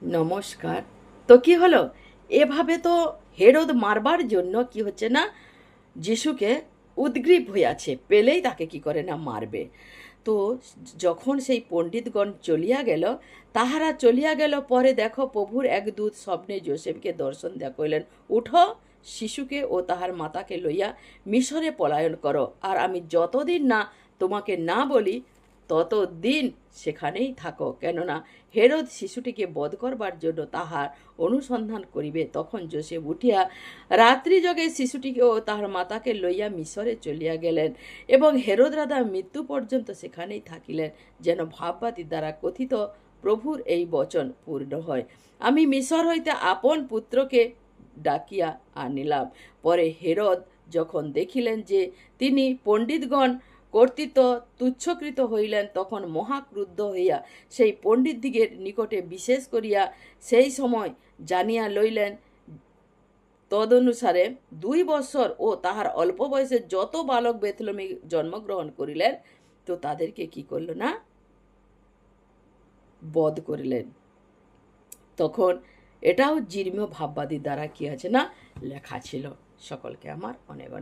নমস্কার। তো কি হলো, এভাবে তো হেরোদ মারবার জন্য কি হচ্ছে না, যিশুকে উদগ্রীব হয়ে আছে, পেলেই তাকে কি করে না মারবে। তো যখন সেই পণ্ডিতগণ চলিয়া গেল, তাহারা চলিয়া গেল, পরে দেখো প্রভুর এক দূত স্বপ্নে যোসেফকে দর্শন দেয়া কইলেন, উঠো, শিশুকে ও তাহার মাতাকে লইয়া মিশরে পলায়ন করো, আর আমি যতদিন না তোমাকে না বলি ততদিন সেখানেই থাকো, কেননা হেরোদ শিশুটিকে বধ করবার জন্য তাহার অনুসন্ধান করিবে। তখন যোসেফ উঠিয়া রাত্রিযোগে শিশুটিকে ও তাহার মাতাকে লইয়া মিশরে চলিয়া গেলেন, এবং হেরোদ রাজার মৃত্যু পর্যন্ত সেখানেই থাকিলেন, যেন ভাববাদীর দ্বারা কথিত প্রভুর এই বচন পূর্ণ হয়, আমি মিশর হইতে আপন পুত্রকে ডাকিয়া আনিলাম। পরে হেরোদ যখন দেখিলেন যে তিনি পণ্ডিতগণ কর্তৃত্ব তুচ্ছকৃত হইলেন, তখন মহাক্রুদ্ধ হইয়া সেই পণ্ডিতদিগের নিকটে বিশেষ করিয়া সেই সময় জানিয়া লইলেন। তদনুসারে 2 বৎসর ও তাহার অল্প বয়সে যত বালক বেথলেমে জন্মগ্রহণ করিলেন, তো তাদেরকে কি করল না, বধ করিলেন। তখন এটাও জির্মীয় ভাববাদীর দ্বারা কি আছে না লেখা ছিল। সকলকে আমার অনেক অনেক